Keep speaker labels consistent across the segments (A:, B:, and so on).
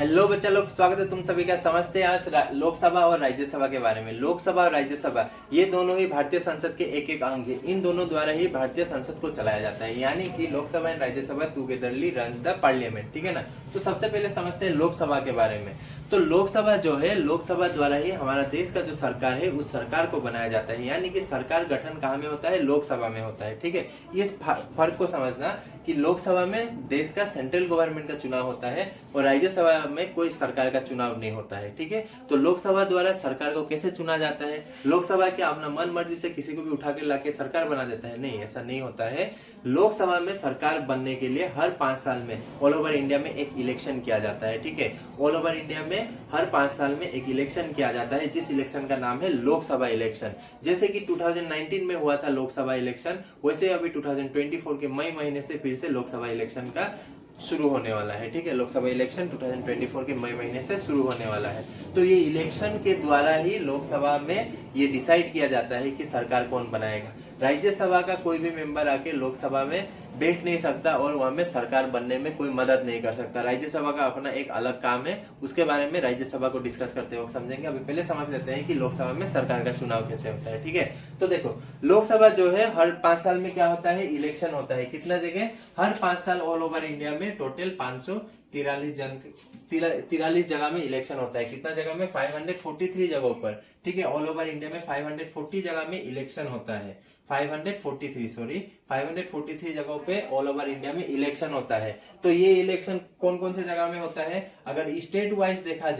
A: Hello बच्चा लोग, स्वागत है तुम सभी का। समझते हैं आज लोकसभा और राज्यसभा के बारे में। लोकसभा और राज्यसभा ये दोनों ही भारतीय संसद के एक एक अंग है। इन दोनों द्वारा ही भारतीय संसद को चलाया जाता है, यानी कि Lok Sabha and Rajya Sabha togetherly runs the parliament. ठीक है ना। तो सबसे पहले समझते हैं लोकसभा के बारे में। तो लोकसभा जो है, लोकसभा द्वारा ही हमारा देश का जो सरकार है उस सरकार को बनाया जाता है, यानी कि सरकार गठन कहाँ में होता है? लोकसभा में होता है। ठीक है। इस फर्क को समझना कि लोकसभा में देश का सेंट्रल गवर्नमेंट का चुनाव होता है और राज्यसभा में कोई सरकार का चुनाव नहीं होता है। ठीक है। तो लोकसभा द्वारा सरकार को कैसे चुना जाता है? लोकसभा क्या अपना मन मर्जी से किसी को भी उठा के लाके सरकार बना देता है? नहीं, ऐसा नहीं होता है। लोकसभा में सरकार बनने के लिए हर 5 साल में ऑल ओवर इंडिया में एक इलेक्शन किया जाता है। ठीक है। ऑल ओवर इंडिया में हर 5 साल में एक इलेक्शन किया जाता है, जिस इलेक्शन का नाम है लोकसभा इलेक्शन। जैसे कि 2019 में हुआ था लोकसभा इलेक्शन, वैसे अभी 2024 के मई महीने से फिर से लोकसभा इलेक्शन का शुरू होने वाला है। ठीक है। लोकसभा इलेक्शन 2024 के मई महीने से शुरू होने वाला है। तो ये इलेक्शन के द्वारा ही लोकसभा में ये डिसाइड किया जाता है कि सरकार कौन बनाएगा। राज्यसभा का कोई भी मेंबर आके लोकसभा में बैठ नहीं सकता और वहां में सरकार बनने में कोई मदद नहीं कर सकता। राज्यसभा का अपना एक अलग काम है, उसके बारे में राज्यसभा को डिस्कस करते वक्त समझेंगे। अभी पहले समझ लेते हैं कि लोकसभा में सरकार का चुनाव कैसे होता है। ठीक है। तो देखो, लोकसभा जो है हर 5 साल में क्या होता है? इलेक्शन होता है। कितना जगह? हर 5 साल ऑल ओवर इंडिया में टोटल 543 जगह में इलेक्शन होता है। कितना जगह में? 543 जगहों पर। ठीक है। ऑल ओवर इंडिया में 540 जगह में इलेक्शन होता है। 543 जगहों पे ऑल ओवर इंडिया में इलेक्शन होता है। तो ये इलेक्शन कौन कौन से जगह में होता है? अगर स्टेट वाइज देखा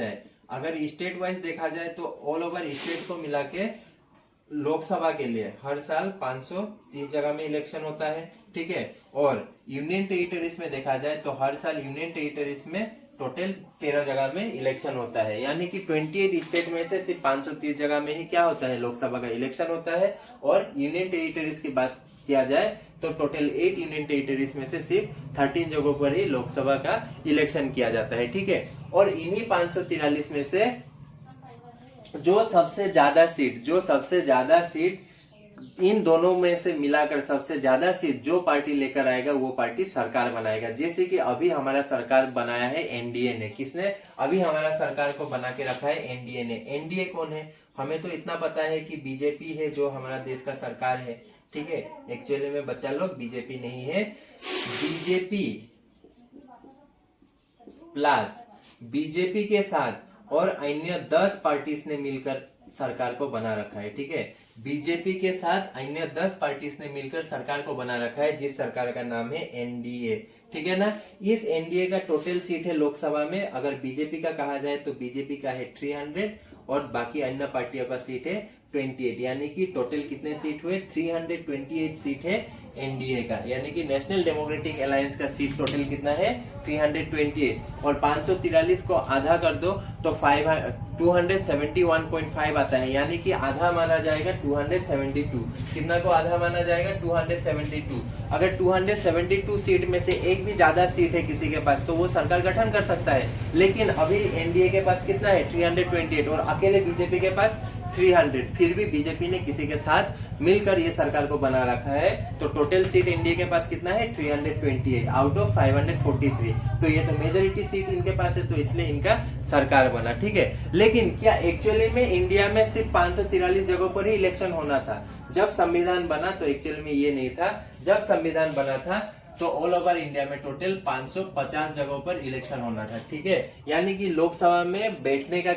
A: जाए तो ऑल ओवर स्टेट को मिला के लोकसभा के लिए हर साल 530 जगह में इलेक्शन होता है। ठीक है। और यूनियन टेरिटरीज में देखा जाए तो हर साल यूनियन टेरिटरीज में टोटल 13 जगह में इलेक्शन होता है, यानी कि 28 स्टेट में से सिर्फ 530 जगह में ही क्या होता है? लोकसभा का इलेक्शन होता है। और यूनियन टेरिटरीज की बात किया जाए तो टोटल 8 यूनियन टेरिटरीज में से सिर्फ 13 जगहों पर ही लोकसभा का इलेक्शन किया जाता है। ठीक है। और इन्हीं 543 में से जो सबसे ज्यादा सीट इन दोनों में से मिलाकर सबसे ज्यादा सीट जो पार्टी लेकर आएगा वो पार्टी सरकार बनाएगा। जैसे कि अभी हमारा सरकार बनाया है एनडीए ने। किसने? अभी हमारा सरकार को बना के रखा है एनडीए ने। एनडीए कौन है? हमें तो इतना पता है कि बीजेपी है जो हमारा देश का सरकार है। ठीक है। एक्चुअली में बच्चा लोग बीजेपी नहीं है, बीजेपी प्लस बीजेपी के साथ और अन्य 10 पार्टीज ने मिलकर सरकार को बना रखा है। ठीक है। बीजेपी के साथ अन्य 10 पार्टीज ने मिलकर सरकार को बना रखा है, जिस सरकार का नाम है एनडीए। ठीक है ना। इस एनडीए का टोटल सीट है लोकसभा में, अगर बीजेपी का कहा जाए तो बीजेपी का है 300 और बाकी अन्य पार्टियों का सीट है 28, यानी कि टोटल कितने सीट हुए? 328 सीट है एनडीए का, यानी कि नेशनल डेमोक्रेटिक अलायंस का सीट टोटल कितना है? 328। और 543 को आधा कर दो तो 271.5 आता है, यानी कि आधा माना जाएगा 272। कितना को आधा माना जाएगा? 272। अगर 272 सीट में से एक भी ज्यादा सीट है किसी के पास तो वो सरकार गठन कर सकता है। लेकिन अभी एनडीए के पास कितना है? 328 और अकेले बीजेपी के पास 300। फिर भी बीजेपी ने किसी के साथ मिलकर ये सरकार को बना रखा है। तो टोटल सीट इंडिया के पास कितना है? 328 आउट ऑफ 543। तो ये तो मेजोरिटी सीट इनके पास है, तो इसलिए इनका सरकार बना। ठीक है। लेकिन क्या एक्चुअली में इंडिया में सिर्फ 543 जगहों पर ही इलेक्शन होना था? जब संविधान बना तो एक्चुअली में ये नहीं था। जब संविधान बना था तो ऑल ओवर इंडिया में टोटल 550 जगहों पर इलेक्शन होना था। ठीक है। यानी कि लोकसभा में बैठने का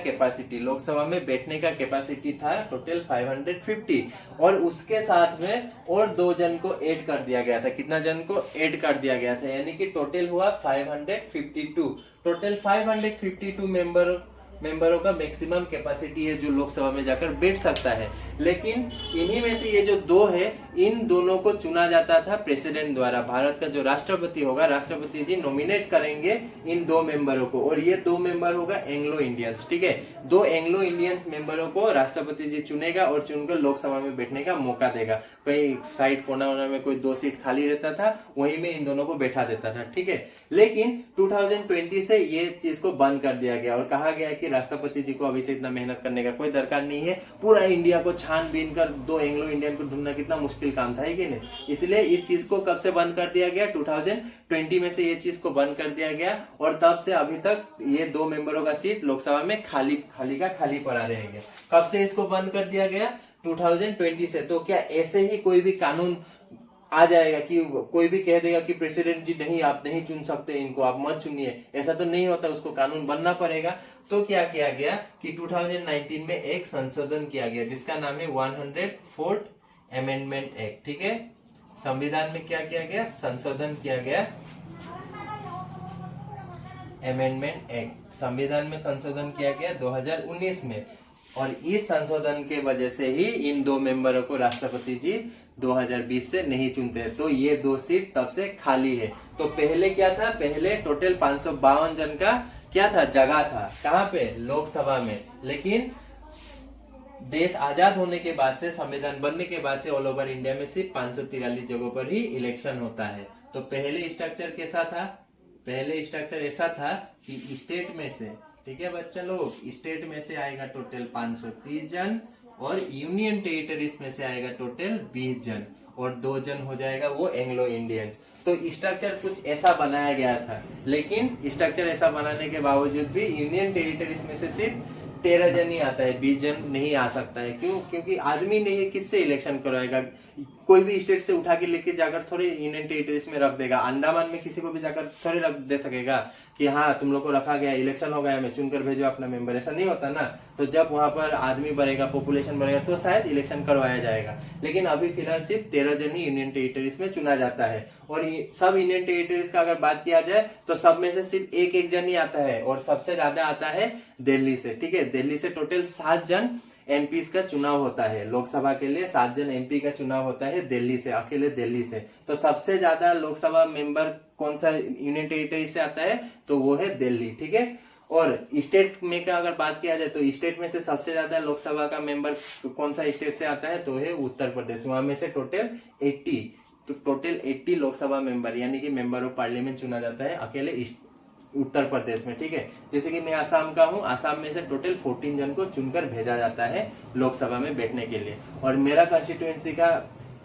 A: कैपेसिटी था टोटल 550 और उसके साथ में और 2 जन को ऐड कर दिया गया था। कितना जन को ऐड कर दिया गया था? यानी कि टोटल हुआ 552। टोटल 552 मेंबरों का मैक्सिमम कैपेसिटी है जो लोकसभा में जाकर बैठ सकता है। लेकिन इन्हीं में से ये जो 2 है, इन दोनों को चुना जाता था प्रेसिडेंट द्वारा। भारत का जो राष्ट्रपति होगा, राष्ट्रपति जी नॉमिनेट करेंगे इन 2 मेंबरों को, और ये 2 मेंबर होगा एंग्लो इंडियंस। ठीक है। 2 एंग्लो इंडियंस मेंबरों को राष्ट्रपति जी चुनेगा और चुनकर लोकसभा में बैठने का मौका देगा। कहीं साइड कोना में कोई 2 सीट खाली रहता था, वहीं में इन दोनों को बैठा देता था। ठीक है। लेकिन 2020 से ये चीज को बंद कर दिया गया और कहा गया कि राष्ट्रपति जी को अभी से इतना मेहनत करने का कोई दरकार नहीं है। पूरा इंडिया को छानबीन कर दो एंग्लो इंडियन को ढूंढना कितना मुश्किल काम था, है कि नहीं। इसलिए इस चीज को कब से बंद कर दिया गया, 2020 में से ये चीज को बंद कर दिया गया, और तब से अभी तक ये 2 मेंबरों का सीट लोकसभा में खाली पड़ा रहेगा। कब से इसको बंद कर दिया गया, 2020 से। तो क्या ऐसे ही कोई भी कानून आ जाएगा कि कोई भी कह देगा कि प्रेसिडेंट जी नहीं, आप नहीं चुन सकते इनको, आप मत चुनिए, ऐसा तो नहीं होता, उसको कानून बनना पड़ेगा। तो क्या किया गया कि 2019 में एक संशोधन किया गया जिसका नाम है 104th अमेंडमेंट एक्ट, ठीक है। संविधान में क्या किया गया, संशोधन किया गया, अमेंडमेंट एक्ट, संविधान में संशोधन किया गया 2019 में। और इस संशोधन के वजह से ही इन 2 मेंबरों को राष्ट्रपति जी 2020 से नहीं चुनते, तो ये 2 सीट तब से खाली है। तो पहले क्या था, पहले टोटल 552 जन का क्या था, जगह था, कहाँ पे, लोकसभा में। लेकिन देश आजाद होने के बाद से, संविधान बनने के बाद से ऑल ओवर इंडिया में सिर्फ 543 जगहों पर ही इलेक्शन होता है। तो पहले स्ट्रक्चर कैसा था, पहले स्ट्रक्चर ऐसा था कि स्टेट में से, ठीक है बच्चा लोग, स्टेट में से आएगा टोटल 530 जन, और यूनियन टेरिटरीज में से आएगा टोटल 20 जन, और 2 जन हो जाएगा वो एंग्लो इंडियंस। तो स्ट्रक्चर कुछ ऐसा बनाया गया था, लेकिन स्ट्रक्चर ऐसा बनाने के बावजूद भी यूनियन टेरिटरीज में से सिर्फ 13 जन ही आता है, 20 जन नहीं आ सकता है। क्यों, क्योंकि आदमी नहीं, किससे इलेक्शन करवाएगा, कोई भी स्टेट से उठा के लेके जाकर थोड़े यूनियन टेरिटरीज में रख देगा। अंडमान में किसी को भी जाकर थोड़े रख दे सकेगा कि हाँ तुम लोग को रखा गया, इलेक्शन हो गया, मैं चुनकर भेजो अपना मेंबर, ऐसा नहीं होता ना। तो जब वहां पर आदमी बढ़ेगा, पॉपुलेशन बढ़ेगा, तो शायद इलेक्शन करवाया जाएगा। लेकिन अभी फिलहाल सिर्फ 13 जन ही यूनियन टेरिटरीज में चुना जाता है। और सब यूनियन टेरिटरीज का अगर बात किया जाए तो सब में से सिर्फ एक जन ही आता है, और सबसे ज्यादा आता है दिल्ली से, ठीक है। दिल्ली से टोटल 7 जन एमपी का चुनाव होता है, लोकसभा के लिए 7 जन एमपी का चुनाव होता है दिल्ली से, अकेले दिल्ली से। तो सबसे ज्यादा लोकसभा मेंबर कौन सा यूनियन टेरिटरी से आता है, तो वो है दिल्ली, ठीक है। और स्टेट में का अगर बात किया जाए तो स्टेट में से सबसे ज्यादा लोकसभा का मेंबर कौन सा स्टेट से आता है, तो है उत्तर प्रदेश। वहां में से टोटल 80 लोकसभा मेंबर यानी कि मेंबर ऑफ पार्लियामेंट चुना जाता है अकेले उत्तर प्रदेश में, ठीक है। जैसे कि मैं आसाम का हूँ, आसाम में से टोटल 14 जन को चुनकर भेजा जाता है लोकसभा में बैठने के लिए। और मेरा कंस्टिट्यूएंसी का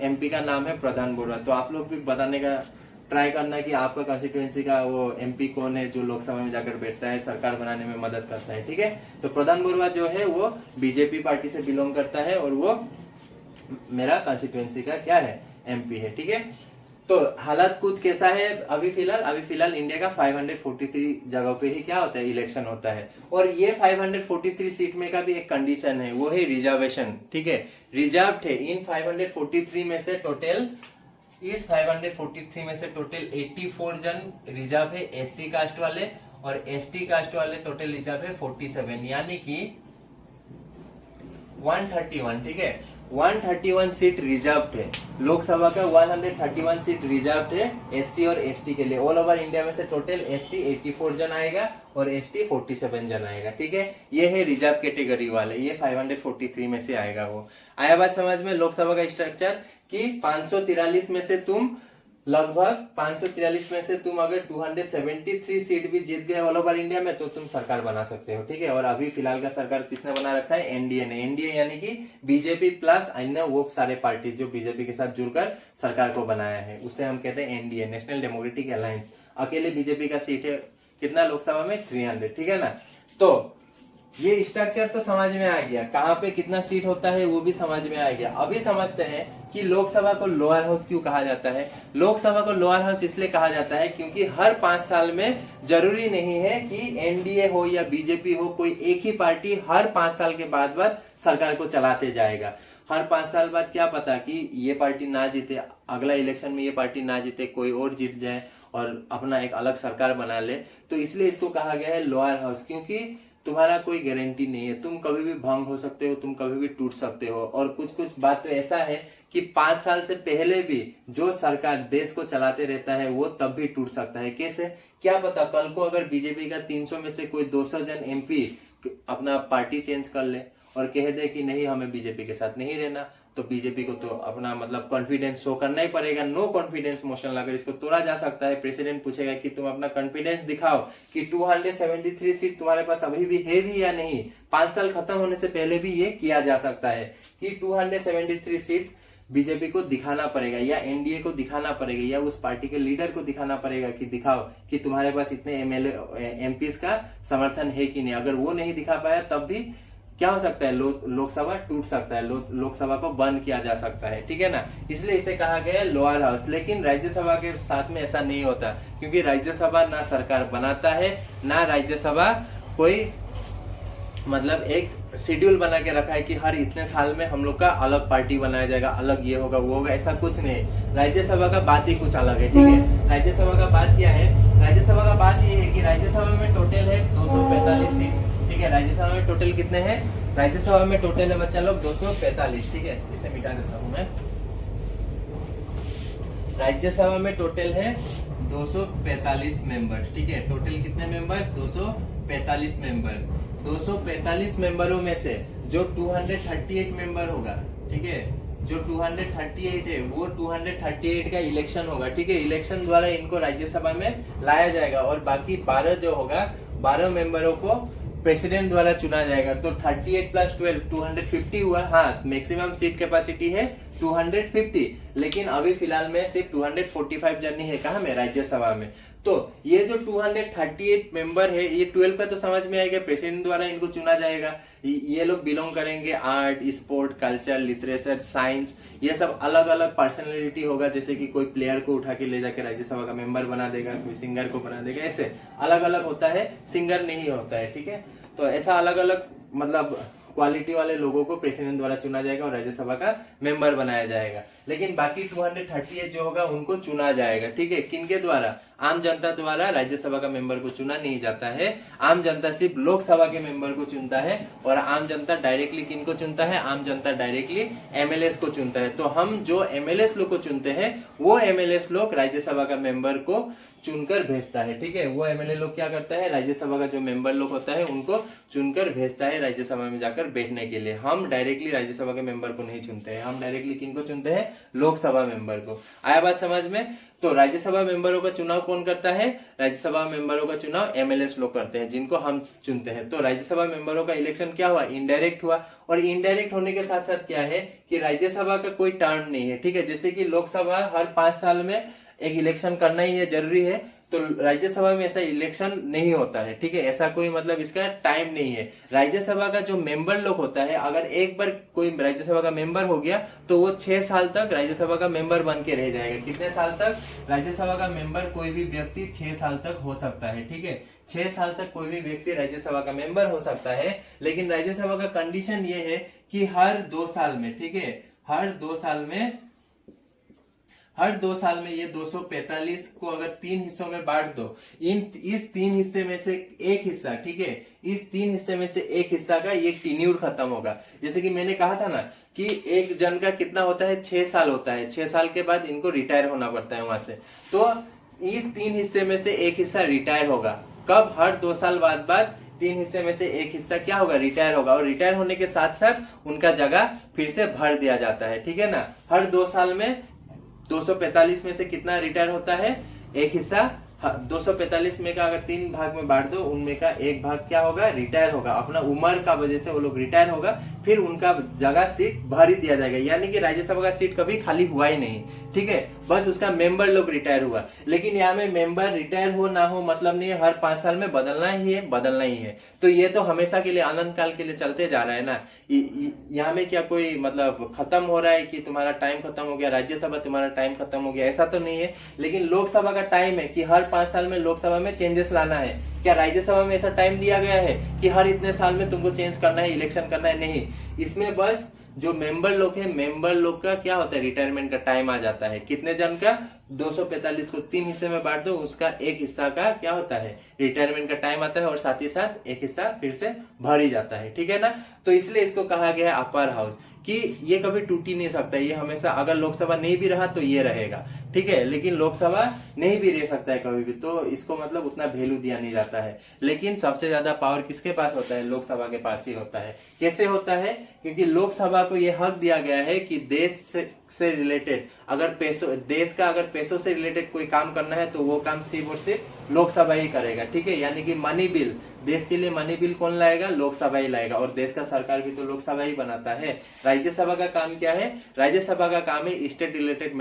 A: एमपी का नाम है प्रधान बोरा। तो आप लोग भी बताने का ट्राई करना कि आपका कंस्टिट्यूएंसी का वो एमपी कौन है जो लोकसभा में जाकर बैठता है, सरकार बनाने में मदद करता है, ठीक है। तो प्रधान बोरा जो है वो बीजेपी पार्टी से बिलोंग करता है, और वो मेरा कंस्टिट्यूएंसी का क्या है, एमपी है, ठीक है। तो हालात कुछ कैसा है अभी फिलहाल इंडिया का 543 जगहों पे ही क्या होता है, इलेक्शन होता है। और ये 543 सीट में का भी एक कंडीशन है, वो है रिजर्वेशन, ठीक है। रिजर्व है इन 543 में से टोटल, इस 543 में से टोटल 84 जन रिजर्व है एससी कास्ट वाले, और एसटी कास्ट वाले टोटल रिजर्व है 47, यानी कि 131, ठीक है। 131 सीट रिजर्व है लोकसभा का, 131 सीट रिजर्व है एससी और एसटी के लिए। ऑल ओवर इंडिया में से टोटल एससी 84 जन आएगा और एसटी 47 जन आएगा, ठीक है। ये है रिजर्व कैटेगरी वाले, ये 543 में से आएगा। वो आया बात समझ में लोकसभा का स्ट्रक्चर कि 543 में से तुम लगभग 543 में से तुम अगर 273 सीट भी जीत गए ऑल ओवर इंडिया में, तो तुम सरकार बना सकते हो, ठीक है। और अभी फिलहाल का सरकार किसने बना रखा है, एनडीए ने। एनडीए यानी कि बीजेपी प्लस अन्य वो सारे पार्टी जो बीजेपी के साथ जुड़कर सरकार को बनाया है, उसे हम कहते हैं एनडीए, नेशनल डेमोक्रेटिक अलायंस। अकेले बीजेपी का सीट है कितना लोकसभा में, 300, ठीक है ना। तो ये स्ट्रक्चर तो समझ में आ गया, कहाँ पे कितना सीट होता है वो भी समझ में आ गया। अभी समझते हैं कि लोकसभा को लोअर हाउस क्यों कहा जाता है। लोकसभा को लोअर हाउस इसलिए कहा जाता है क्योंकि हर 5 साल में, जरूरी नहीं है कि एनडीए हो या बीजेपी हो, कोई एक ही पार्टी हर 5 साल के बाद सरकार को चलाते जाएगा। हर 5 साल बाद क्या पता कि ये पार्टी ना जीते, अगला इलेक्शन में ये पार्टी ना जीते, कोई और जीत जाए और अपना एक अलग सरकार बना ले। तो इसलिए इसको कहा गया है लोअर हाउस, क्योंकि तुम्हारा कोई गारंटी नहीं है, तुम कभी भी भंग हो सकते हो, तुम कभी भी टूट सकते हो। और कुछ बात तो ऐसा है कि 5 साल से पहले भी जो सरकार देश को चलाते रहता है वो तब भी टूट सकता है। कैसे, क्या पता कल को अगर बीजेपी का 300 में से कोई 200 जन एमपी अपना पार्टी चेंज कर ले, और कह दे कि नहीं हमें बीजेपी के साथ नहीं रहना, तो बीजेपी को तो अपना मतलब कॉन्फिडेंस शो करना ही पड़ेगा। नो कॉन्फिडेंस मोशन लाकर इसको तोड़ा जा सकता है। प्रेसिडेंट पूछेगा कि तुम अपना कॉन्फिडेंस दिखाओ कि 273 सीट तुम्हारे पास अभी भी है भी या नहीं। 5 साल खत्म होने से पहले भी ये किया जा सकता है कि 273 सीट बीजेपी को दिखाना पड़ेगा या एनडीए को दिखाना पड़ेगा या उस पार्टी के लीडर को दिखाना पड़ेगा कि दिखाओ कि तुम्हारे पास इतने एमएलए एमपीज का समर्थन है कि नहीं। अगर वो नहीं दिखा पाया तब भी क्या हो सकता है, लोकसभा टूट सकता है, लोकसभा को बंद किया जा सकता है, ठीक है ना। इसलिए इसे कहा गया है लोअर हाउस। लेकिन राज्यसभा के साथ में ऐसा नहीं होता, क्योंकि राज्यसभा ना सरकार बनाता है ना राज्यसभा कोई मतलब एक शेड्यूल बना के रखा है कि हर इतने साल में हम लोग का अलग पार्टी बनाया जाएगा, अलग ये होगा वो होगा, ऐसा कुछ नहीं। राज्यसभा का बात ही कुछ अलग है, ठीक है। राज्यसभा का बात क्या है, राज्यसभा का बात ये है कि राज्यसभा में टोटल है 245 सीट, ठीक है। राज्यसभा में टोटल कितने हैं, राज्यसभा में टोटल है बच्चा लोग 245, ठीक है। इसे मिटा देता हूं मैं। राज्यसभा में टोटल है 245 मेंबर्स, ठीक है। टोटल कितने मेंबर्स, 245 मेंबर। 245 मेंबरों में से जो 238 मेंबर होगा, ठीक है, जो 238 है वो 238 का इलेक्शन होगा, ठीक है। इलेक्शन द्वारा इनको राज्यसभा में लाया जाएगा और बाकी 12 जो होगा 12 मेंबरों को प्रेसिडेंट द्वारा चुना जाएगा। तो 38 प्लस 12 250 हुआ। हाँ, मैक्सिमम सीट कैपेसिटी है 250, लेकिन अभी फिलहाल में सिर्फ 245 जन ही है कहाँ में, राज्यसभा में। तो ये जो 238 मेंबर है, ये 12 का तो समझ में आएगा, प्रेसिडेंट द्वारा इनको चुना जाएगा। ये लोग बिलोंग करेंगे art, sport, culture, literature, science, ये सब अलग अलग पर्सनैलिटी होगा। जैसे कि कोई प्लेयर को उठा के ले जाकर राज्यसभा का मेंबर बना देगा, कोई सिंगर को बना देगा, ऐसे अलग अलग होता है, सिंगर नहीं होता है, ठीक है। तो ऐसा अलग अलग मतलब क्वालिटी वाले लोगों को प्रेसिडेंट द्वारा चुना जाएगा और राज्यसभा का मेंबर बनाया जाएगा। लेकिन बाकी 238 जो होगा उनको चुना जाएगा, ठीक है। किनके द्वारा, आम जनता द्वारा राज्यसभा का मेंबर को चुना नहीं जाता है। आम जनता सिर्फ लोकसभा के मेंबर को चुनता है और आम जनता डायरेक्टली किनको चुनता है, आम जनता डायरेक्टली एमएलएस को चुनता है। तो हम जो एमएलएस लोग को चुनते हैं वो एमएलएस लोग राज्यसभा का मेंबर को चुनकर भेजता है, ठीक है। वो एमएलए लोग क्या करता है, राज्यसभा का जो मेंबर लोग होता है उनको चुनकर भेजता है राज्यसभा में जाकर बैठने के लिए। हम डायरेक्टली राज्यसभा के मेंबर को नहीं चुनते हैं, हम डायरेक्टली किनको चुनते हैं, लोकसभा मेंबर को। आया बात समझ में। तो राज्यसभा मेंबरों का चुनाव कौन करता है, राज्यसभा मेंबरों का चुनाव एमएलएस लोग करते हैं जिनको हम चुनते हैं। तो राज्यसभा मेंबरों का इलेक्शन क्या हुआ, इनडायरेक्ट हुआ। और इनडायरेक्ट होने के साथ साथ क्या है कि राज्यसभा का कोई टर्म नहीं है, ठीक है। जैसे कि लोकसभा हर 5 साल में एक इलेक्शन करना ही है, जरूरी है, तो राज्यसभा में ऐसा इलेक्शन नहीं होता है, ठीक है। ऐसा कोई मतलब इसका टाइम नहीं है। राज्यसभा का जो मेंबर लोग होता है, अगर एक बार कोई राज्यसभा का मेंबर हो गया तो वो 6 साल तक राज्यसभा का मेंबर बन के रह जाएगा। कितने साल तक, राज्यसभा का मेंबर कोई भी व्यक्ति 6 साल तक हो सकता है, ठीक है। 6 साल तक कोई भी व्यक्ति राज्यसभा का मेंबर हो सकता है। लेकिन राज्यसभा का कंडीशन ये है कि हर 2 साल में, ठीक है, हर 2 साल में ये 245 को अगर 3 हिस्सों में बांट दो, इस 3 हिस्से में से एक हिस्सा, ठीक है, इस 3 हिस्से में से एक हिस्सा का ये टीन्यूर खत्म होगा। जैसे कि मैंने कहा था ना कि एक जन का कितना होता है, 6 साल होता है। 6 साल के बाद इनको रिटायर होना पड़ता है वहां से। तो इस 3 हिस्से में से एक हिस्सा रिटायर होगा। कब, हर 2 साल बाद 3 हिस्से में से एक हिस्सा क्या होगा, रिटायर होगा। और रिटायर होने के साथ साथ उनका जगह फिर से भर दिया जाता है, ठीक है ना। हर 2 साल में 245 में से कितना रिटायर होता है, एक हिस्सा। 245 में का अगर 3 भाग में बांट दो, उनमें का एक भाग क्या होगा, रिटायर होगा। अपना उम्र का वजह से वो लोग रिटायर होगा, फिर उनका जगह सीट भर ही दिया जाएगा। यानी कि राज्यसभा का सीट कभी खाली हुआ ही नहीं, ठीक है, बस उसका मेंबर लोग रिटायर हुआ। लेकिन यहाँ में मेंबर रिटायर हो ना हो मतलब नहीं है, हर 5 साल में बदलना ही है। तो ये तो हमेशा के लिए, अनंत काल के लिए चलते जा रहा है ना। यहाँ में क्या कोई मतलब खत्म हो रहा है कि तुम्हारा टाइम खत्म हो गया, राज्यसभा तुम्हारा टाइम खत्म हो गया, ऐसा तो नहीं है। लेकिन लोकसभा का टाइम है कि हर 5 साल में लोकसभा में चेंजेस लाना है। क्या राज्यसभा में ऐसा टाइम दिया गया है कि हर इतने साल में तुमको चेंज करना है, इलेक्शन करना है? नहीं। इसमें बस जो मेंबर लोग हैं, मेंबर लोग का क्या होता है, रिटायरमेंट का टाइम आ जाता है। कितने जन का, 245 को 3 हिस्से में बांट दो, उसका एक हिस्सा का क्या होता है, रिटायरमेंट का टाइम आता है। और साथ ही साथ एक हिस्सा फिर से भर ही जाता है, ठीक है ना। तो इसलिए इसको कहा गया है अपर हाउस। कि ये कभी टूट ही नहीं सकता, ये हमेशा, अगर लोकसभा नहीं भी रहा तो ये रहेगा, ठीक है। लेकिन लोकसभा नहीं भी रह सकता है कभी भी, तो इसको मतलब उतना वैल्यू दिया नहीं जाता है। लेकिन सबसे ज्यादा पावर किसके पास होता है? लोकसभा के पास ही होता है। कैसे होता है? क्योंकि लोकसभा को ये हक दिया गया है कि देश से रिलेटेड अगर देश का अगर पैसों से रिलेटेड कोई काम करना है तो वो काम सिर्फ और सिर्फ लोकसभा ही करेगा, ठीक है। यानी कि मनी बिल, देश के लिए मनी बिल कौन लाएगा? लोकसभा ही लाएगा, और देश का सरकार भी तो लोकसभा ही बनाता है। राज्यसभा का काम क्या है? राज्यसभा का काम है स्टेट रिलेटेड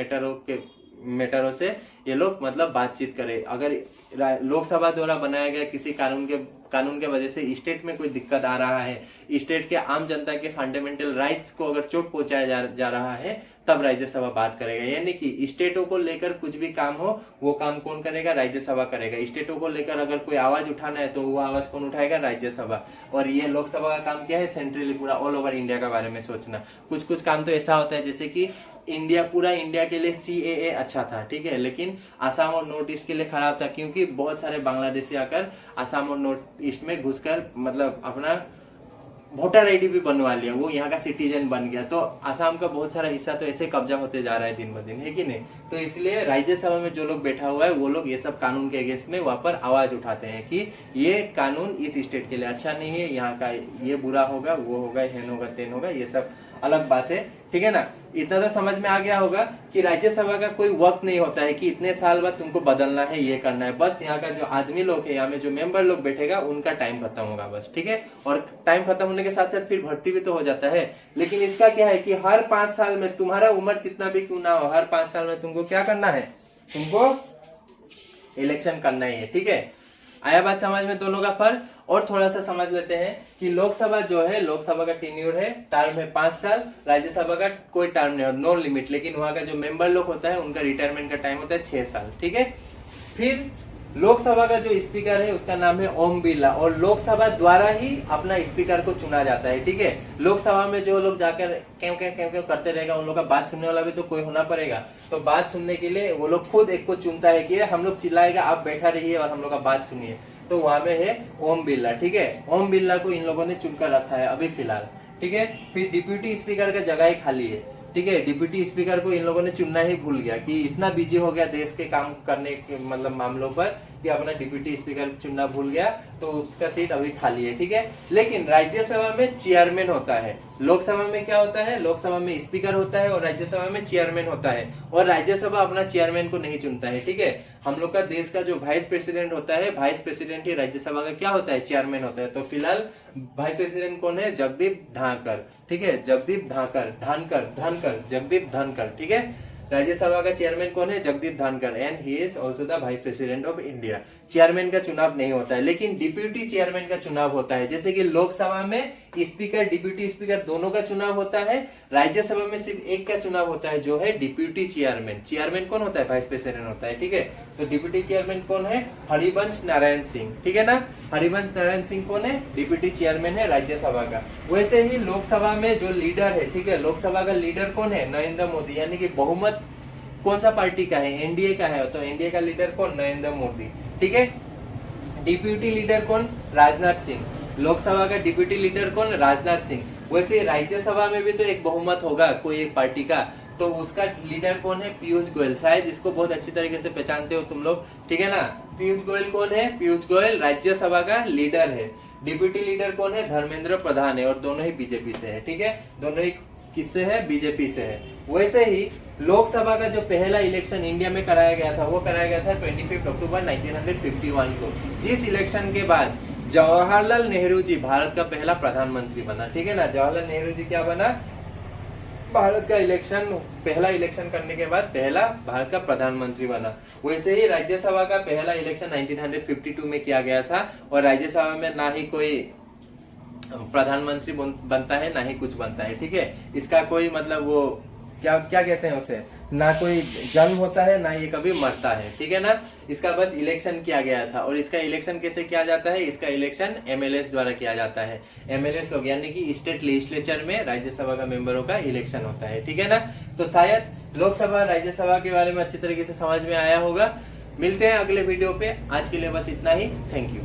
A: मैटरों से ये लोग मतलब बातचीत करे। अगर लोकसभा द्वारा बनाया गया किसी कानून के वजह से स्टेट में कोई दिक्कत आ रहा है, स्टेट के आम जनता के फंडामेंटल राइट्स को अगर चोट पहुंचाया जा रहा है, तब राज्यसभा बात करेगा। यानी कि स्टेटों को लेकर कुछ भी काम हो वो काम कौन करेगा? राज्यसभा करेगा। स्टेटों को लेकर अगर कोई आवाज उठाना है तो वो आवाज कौन उठाएगा? राज्यसभा। और ये लोकसभा का काम क्या है? सेंट्रली पूरा ऑल ओवर इंडिया के बारे में सोचना। कुछ काम तो ऐसा होता है जैसे कि पूरा इंडिया के लिए CAA अच्छा था, ठीक है, लेकिन आसाम और नॉर्थ ईस्ट के लिए खराब था, क्योंकि बहुत सारे बांग्लादेशी आकर आसाम और नॉर्थ ईस्ट में घुसकर मतलब अपना वोटर ID भी बनवा लिया, वो यहाँ का सिटीजन बन गया। तो आसाम का बहुत सारा हिस्सा तो ऐसे कब्जा होते जा रहा है दिन ब दिन, है कि नहीं? तो इसलिए राज्यसभा में जो लोग बैठा हुआ है वो लोग ये सब कानून के अगेंस्ट में वहां पर आवाज उठाते हैं कि ये कानून इस स्टेट के लिए अच्छा नहीं है, यहाँ का ये बुरा होगा, वो होगा, हेन होगा, तेन होगा, ये सब अलग बात है, ठीक है ना। इतना तो समझ में आ गया होगा कि राज्यसभा का कोई वक्त नहीं होता है कि इतने साल बाद तुमको बदलना है, ये करना है। बस यहाँ का जो आदमी लोग है, यहाँ में जो मेंबर लोग बैठेगा उनका टाइम खत्म होगा बस, ठीक है। और टाइम खत्म होने के साथ साथ फिर भर्ती भी तो हो जाता है। लेकिन इसका क्या है कि हर 5 साल में, तुम्हारा उम्र जितना भी क्यों ना हो, हर 5 साल में तुमको क्या करना है? तुमको इलेक्शन करना ही है, ठीक है। आया बात समझ में दोनों का फर्क? और थोड़ा सा समझ लेते हैं कि लोकसभा जो है, लोकसभा का टेन्योर है, टर्म है 5 साल, राज्यसभा का कोई टर्म नहीं, नो लिमिट। लेकिन वहां का जो मेंबर लोग होता है उनका रिटायरमेंट का टाइम होता है 6 साल, ठीक है। फिर लोकसभा का जो स्पीकर है उसका नाम है ओम बिरला, और लोकसभा द्वारा ही अपना स्पीकर को चुना जाता है, ठीक है। लोकसभा में जो लोग जाकर क्यों करते रहेगा, उन लोग का बात सुनने वाला भी तो कोई होना पड़ेगा। तो बात सुनने के लिए वो लोग खुद एक को चुनता है कि हम लोग चिल्लाएगा, आप बैठा रहिए और हम लोग का बात सुनिए। तो वहां में है ओम बिरला, ठीक है। ओम बिरला को इन लोगों ने चुनकर रखा है अभी फिलहाल, ठीक है। फिर डिप्यूटी स्पीकर का जगह ही खाली है, ठीक है। डिप्यूटी स्पीकर को इन लोगों ने चुनना ही भूल गया कि इतना बिजी हो गया देश के काम करने के मतलब मामलों पर कि अपना डिप्यूटी स्पीकर चुनना भूल गया, तो उसका सीट अभी खाली है, ठीक है। लेकिन राज्यसभा में चेयरमैन होता है, लोकसभा में क्या होता है? लोकसभा में स्पीकर होता है और राज्यसभा में चेयरमैन होता है। और राज्यसभा अपना चेयरमैन को नहीं चुनता है, ठीक है। हम लोग का देश का जो वाइस प्रेसिडेंट होता है, वाइस प्रेसिडेंट ही राज्यसभा का क्या होता है? चेयरमैन होता है। तो फिलहाल वाइस प्रेसिडेंट कौन है? जगदीप धनखड़, ठीक है। जगदीप धनखड़, जगदीप धनखड़, ठीक है। राज्यसभा का चेयरमैन कौन है? Jagdeep Dhankhar, and he is also the vice president of India. Chairman का चुनाव नहीं होता है, लेकिन डिप्यूटी चेयरमैन का चुनाव होता है। जैसे कि लोकसभा में स्पीकर, डिप्यूटी स्पीकर दोनों का चुनाव होता है, राज्यसभा में सिर्फ एक का चुनाव होता है जो है डिप्यूटी चेयरमैन। चेयरमैन कौन होता है? वाइस प्रेसिडेंट होता है, ठीक है। तो डिप्यूटी चेयरमैन कौन है? हरिवंश नारायण सिंह, ठीक है ना। हरिवंश नारायण सिंह कौन है? डिप्यूटी चेयरमैन है राज्यसभा का। वैसे ही लोकसभा में जो लीडर है, ठीक है, लोकसभा का लीडर कौन है? नरेंद्र मोदी, यानी कि बहुमत कौन सा पार्टी का है? एनडीए का है, तो एनडीए का लीडर कौन? नरेंद्र मोदी, ठीक है। डिप्यूटी लीडर कौन? राजनाथ सिंह। लोकसभा का डिप्यूटी लीडर कौन? राजनाथ सिंह। वैसे राज्यसभा में भी तो एक बहुमत होगा कोई एक पार्टी का, तो उसका लीडर कौन है? पीयूष गोयल। शायद इसको बहुत अच्छी तरीके से पहचानते हो तुम लोग, ठीक है ना। पीयूष गोयल कौन है? पीयूष गोयल राज्यसभा का लीडर है। डिप्यूटी लीडर कौन है? धर्मेंद्र प्रधान है, और दोनों ही बीजेपी से है, ठीक है। दोनों ही किससे है? बीजेपी से है। वैसे ही लोकसभा का जो पहला इलेक्शन इंडिया में कराया गया था, वो कराया गया था 25 अक्टूबर 1951 को, जिस इलेक्शन के बाद जवाहरलाल नेहरू जी भारत का पहला प्रधानमंत्री बना, ठीक है ना। जवाहरलाल नेहरू जी क्या बना? भारत का पहला इलेक्शन करने के बाद पहला भारत का प्रधानमंत्री बना। वैसे ही राज्यसभा का पहला इलेक्शन 1952 में किया गया था, और राज्यसभा में ना ही कोई प्रधानमंत्री बनता है ना ही कुछ बनता है, ठीक है। इसका कोई मतलब वो क्या कहते हैं उसे, ना कोई जन्म होता है ना ये कभी मरता है, ठीक है ना। इसका बस इलेक्शन किया गया था। और इसका इलेक्शन कैसे किया जाता है? इसका इलेक्शन एमएलएस द्वारा किया जाता है। एमएलएस लोग यानी कि स्टेट लेजिस्लेचर में राज्यसभा का मेंबरों का इलेक्शन होता है, ठीक है ना। तो शायद लोकसभा राज्यसभा के बारे में अच्छी तरीके से समझ में आया होगा। मिलते हैं अगले वीडियो पे, आज के लिए बस इतना ही। Thank you.